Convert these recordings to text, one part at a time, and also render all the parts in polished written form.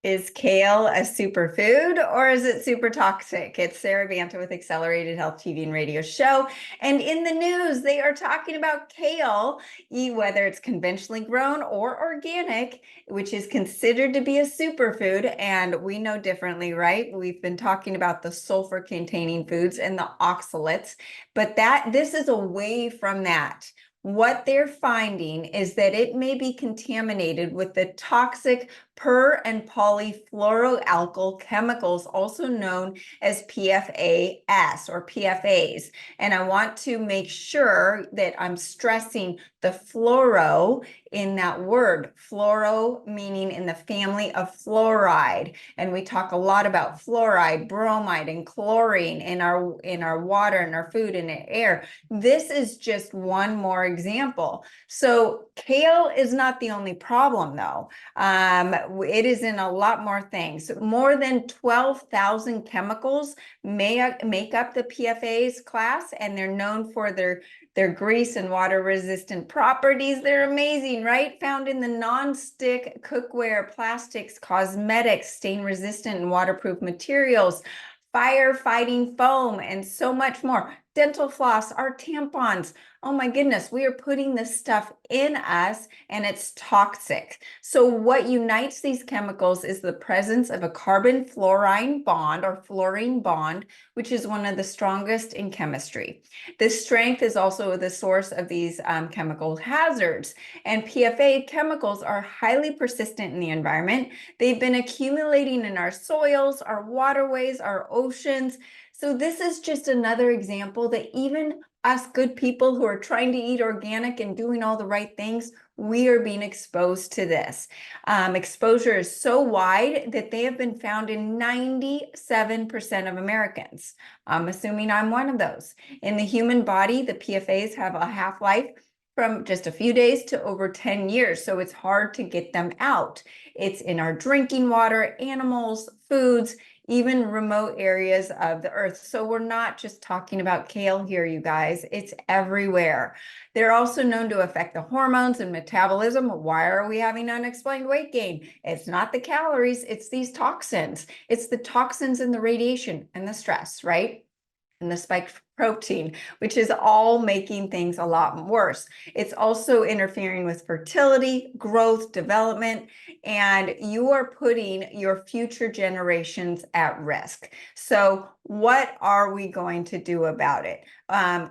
Is kale a superfood or is it super toxic? It's SaraBanta with Accelerated Health TV and radio show. And in the news, they are talking about kale, whether it's conventionally grown or organic, which is considered to be a superfood. And we know differently, right? We've been talking about the sulfur containing foods and the oxalates, but this is away from that. What they're finding is that it may be contaminated with the toxic and poly-fluoroalkyl chemicals, also known as PFAS or PFAs. And I want to make sure that I'm stressing the fluoro in that word. Fluoro meaning in the family of fluoride. And we talk a lot about fluoride, bromide, and chlorine in our water, and our food, and the air. This is just one more example. So kale is not the only problem, though. It is in a lot more things. More than 12,000 chemicals make up the PFAS class, and they're known for their grease and water resistant properties. They're amazing, right? Found in the non-stick cookware, plastics, cosmetics, stain resistant and waterproof materials, firefighting foam, and so much more. Dental floss, our tampons. Oh my goodness, we are putting this stuff in us and it's toxic. So what unites these chemicals is the presence of a carbon fluorine bond or fluorine bond, which is one of the strongest in chemistry. This strength is also the source of these chemical hazards. And PFA chemicals are highly persistent in the environment. They've been accumulating in our soils, our waterways, our oceans. So this is just another example that even us good people who are trying to eat organic and doing all the right things, we are being exposed to this. Exposure is so wide that they have been found in 97% of Americans. I'm assuming I'm one of those. In the human body, the PFAs have a half-life from just a few days to over 10 years, so it's hard to get them out. It's in our drinking water, animals, foods, even remote areas of the earth. So we're not just talking about kale here, you guys. It's everywhere. They're also known to affect the hormones and metabolism. Why are we having unexplained weight gain? It's not the calories, it's these toxins. It's the toxins and the radiation and the stress, right? And the spike protein, which is all making things a lot worse. It's also interfering with fertility, growth, development, and you are putting your future generations at risk. So what are we going to do about it?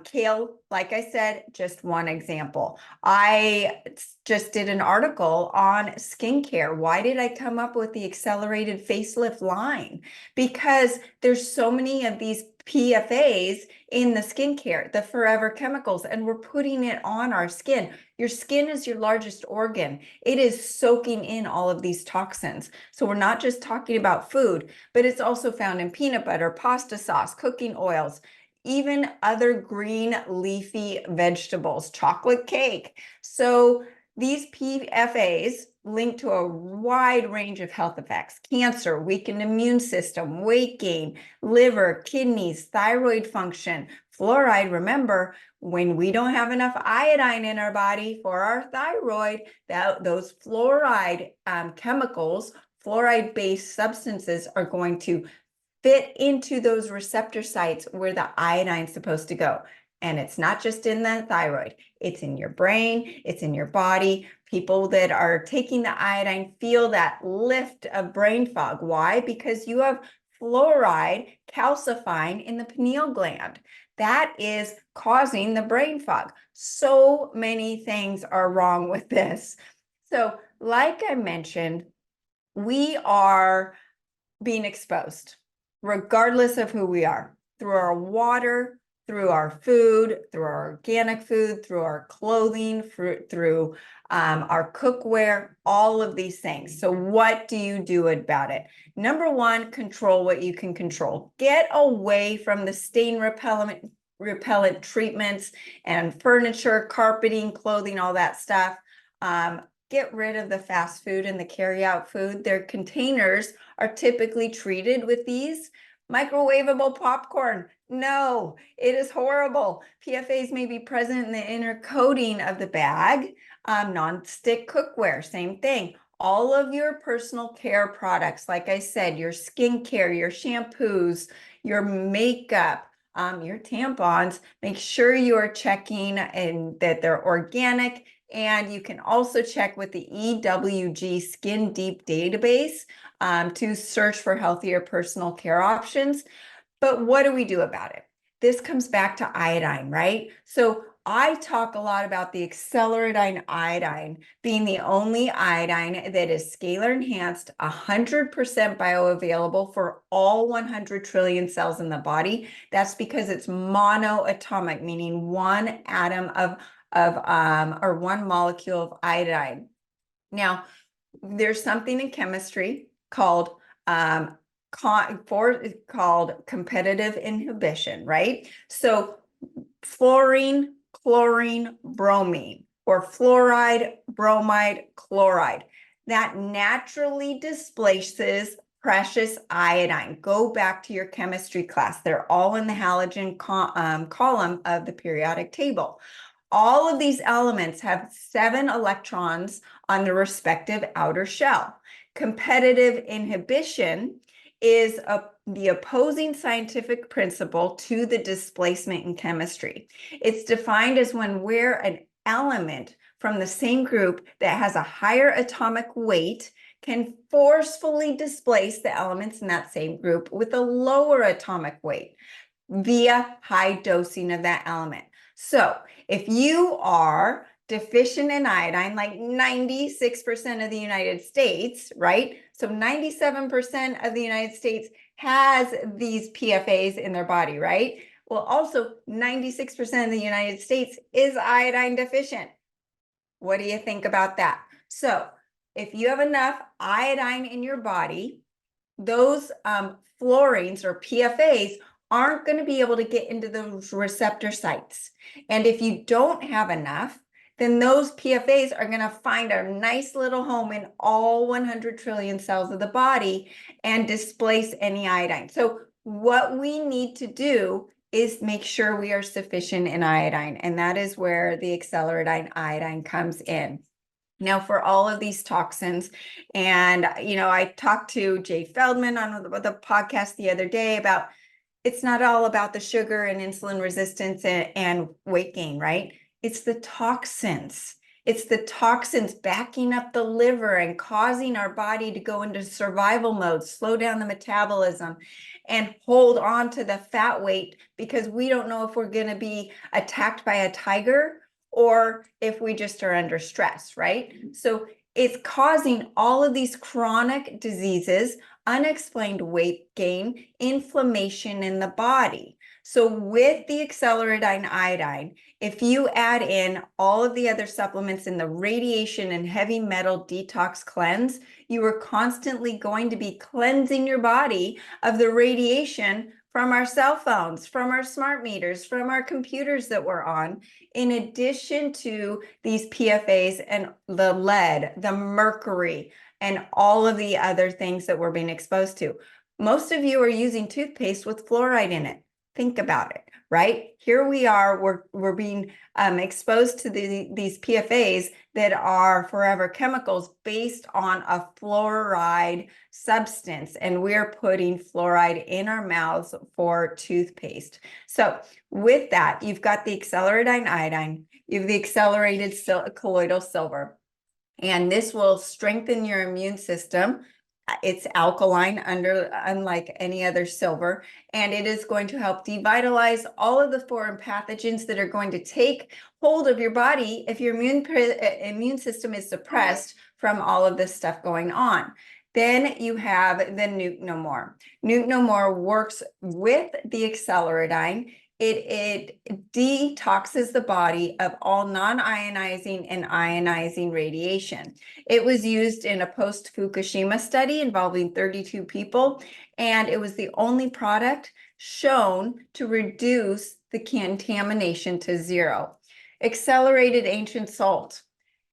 Kale, like I said, just one example. I just did an article on skincare. Why did I come up with the accelerated facelift line? Because there's so many of these PFAs in the skincare, the forever chemicals, and we're putting it on our skin. Your skin is your largest organ. It is soaking in all of these toxins. So we're not just talking about food, but it's also found in peanut butter, pasta sauce, cooking oils, even other green leafy vegetables, chocolate cake. So these PFAs link to a wide range of health effects: cancer, weakened immune system, weight gain, liver, kidneys, thyroid function. Fluoride, remember, when we don't have enough iodine in our body for our thyroid, those fluoride chemicals, fluoride-based substances are going to fit into those receptor sites where the iodine is supposed to go. And it's not just in the thyroid, it's in your brain, it's in your body. People that are taking the iodine feel that lift of brain fog. Why? Because you have fluoride calcifying in the pineal gland. That is causing the brain fog. So many things are wrong with this. So, like I mentioned, we are being exposed, regardless of who we are, through our water, through our food, through our organic food, through our clothing, through our cookware, all of these things. So what do you do about it? Number one, control what you can control. Get away from the stain repellent treatments and furniture, carpeting, clothing, all that stuff. Get rid of the fast food and the carry-out food. Their containers are typically treated with these microwavable popcorn. No, it is horrible. PFAs may be present in the inner coating of the bag. Non-stick cookware, same thing. all of your personal care products, like I said, your skincare, your shampoos, your makeup, your tampons, make sure you are checking and that they're organic. And you can also check with the EWG Skin Deep database to search for healthier personal care options. But what do we do about it? This comes back to iodine, right? So I talk a lot about the AcceleraDine iodine being the only iodine that is scalar enhanced, 100% bioavailable for all 100 trillion cells in the body. That's because it's monoatomic, meaning one atom or one molecule of iodine. Now, there's something in chemistry called competitive inhibition, right? So fluorine, chlorine, bromine, or fluoride, bromide, chloride, that naturally displaces precious iodine. Go back to your chemistry class. They're all in the halogen column of the periodic table. All of these elements have 7 electrons on the respective outer shell. Competitive inhibition is the opposing scientific principle to the displacement in chemistry. It's defined as where an element from the same group that has a higher atomic weight can forcefully displace the elements in that same group with a lower atomic weight via high dosing of that element. So if you are deficient in iodine, like 96% of the United States, right? So 97% of the United States has these PFAS in their body, right? Well, also 96% of the United States is iodine deficient. What do you think about that? So if you have enough iodine in your body, those fluorines or PFAS aren't going to be able to get into those receptor sites. And if you don't have enough, then those PFAS are going to find a nice little home in all 100 trillion cells of the body and displace any iodine. So what we need to do is make sure we are sufficient in iodine. And that is where the AcceleraDine iodine comes in. Now, for all of these toxins, and I talked to Jay Feldman on the podcast the other day about it's not all about the sugar and insulin resistance and weight gain, right? It's the toxins. It's the toxins backing up the liver and causing our body to go into survival mode, slow down the metabolism, and hold on to the fat weight because we don't know if we're going to be attacked by a tiger or if we just are under stress, right? So it's causing all of these chronic diseases, unexplained weight gain, inflammation in the body. So with the AcceleraDine iodine, if you add in all of the other supplements in the radiation and heavy metal detox cleanse, you are constantly going to be cleansing your body of the radiation from our cell phones, from our smart meters, from our computers that we're on, in addition to these PFAS and the lead, the mercury, and all of the other things that we're being exposed to. Most of you are using toothpaste with fluoride in it. Think about it, right? Here we are, we're being exposed to these PFAS that are forever chemicals based on a fluoride substance, and we're putting fluoride in our mouths for toothpaste. So with that, you've got the AcceleraDine iodine, you have the accelerated colloidal silver, and this will strengthen your immune system. It's alkaline, unlike any other silver, and it is going to help devitalize all of the foreign pathogens that are going to take hold of your body if your immune system is suppressed from all of this stuff going on. Then you have the Nuke No More. Nuke No More works with the AcceleraDine. It detoxes the body of all non-ionizing and ionizing radiation. It was used in a post-Fukushima study involving 32 people, and it was the only product shown to reduce the contamination to 0. Accelerated ancient salt.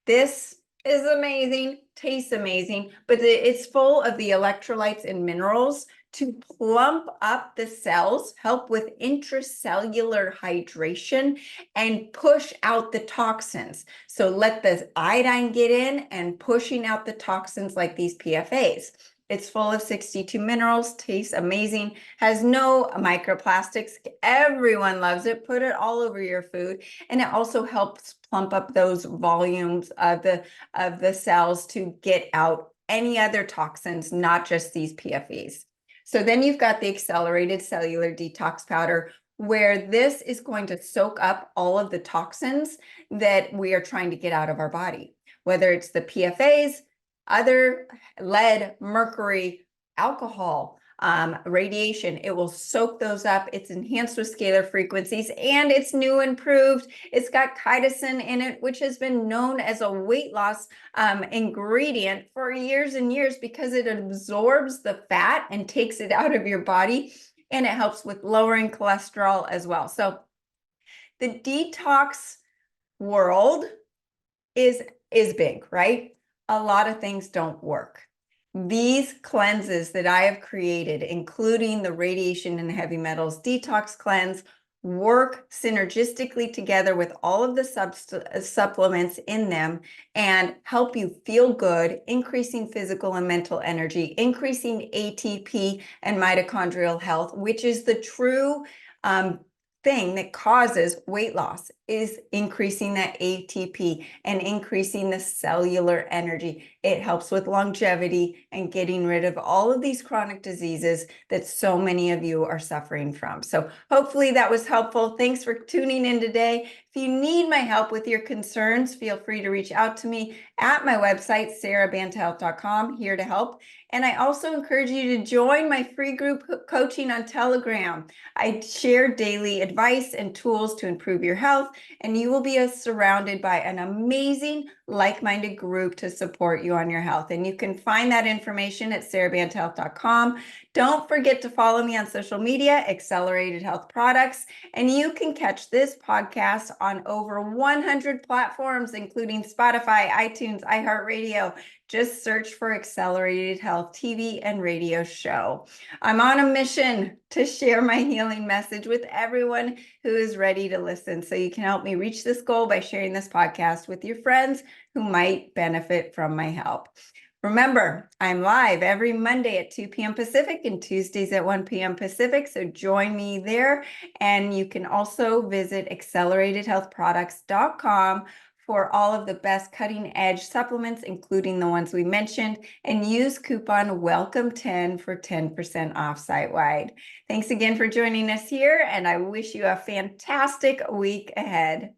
This is amazing, tastes amazing, but it's full of the electrolytes and minerals to plump up the cells, help with intracellular hydration, and push out the toxins. So let the iodine get in and pushing out the toxins like these PFAS. It's full of 62 minerals, tastes amazing, has no microplastics. Everyone loves it. Put it all over your food. And it also helps plump up those volumes of the cells to get out any other toxins, not just these PFAS. So then you've got the accelerated cellular detox powder, where this is going to soak up all of the toxins that we are trying to get out of our body, whether it's the PFAS, other lead, mercury, alcohol, radiation. It will soak those up. It's enhanced with scalar frequencies, and it's new and improved. It's got chitosan in it, which has been known as a weight loss ingredient for years and years because it absorbs the fat and takes it out of your body, and it helps with lowering cholesterol as well. So the detox world is big, right? A lot of things don't work. These cleanses that I have created, including the radiation and heavy metals detox cleanse, work synergistically together with all of the supplements in them and help you feel good, increasing physical and mental energy, increasing ATP and mitochondrial health, which is the true thing that causes weight loss, is increasing that ATP and increasing the cellular energy. It helps with longevity and getting rid of all of these chronic diseases that so many of you are suffering from. So hopefully that was helpful. Thanks for tuning in today. If you need my help with your concerns, feel free to reach out to me at my website, SaraBantaHealth.com, here to help. And I also encourage you to join my free group coaching on Telegram. I share daily advice and tools to improve your health, and you will be surrounded by an amazing like-minded group to support you on your health. And you can find that information at SaraBantaHealth.com. Don't forget to follow me on social media, Accelerated Health Products, and you can catch this podcast on over 100 platforms, including Spotify, iTunes, iHeartRadio. Just search for Accelerated Health TV and radio show. I'm on a mission to share my healing message with everyone who is ready to listen. So you can help me reach this goal by sharing this podcast with your friends who might benefit from my help. Remember, I'm live every Monday at 2 p.m. Pacific and Tuesdays at 1 p.m. Pacific. So join me there. And you can also visit acceleratedhealthproducts.com for all of the best cutting edge supplements, including the ones we mentioned, and use coupon WELCOME10 for 10% off site-wide. Thanks again for joining us here, and I wish you a fantastic week ahead.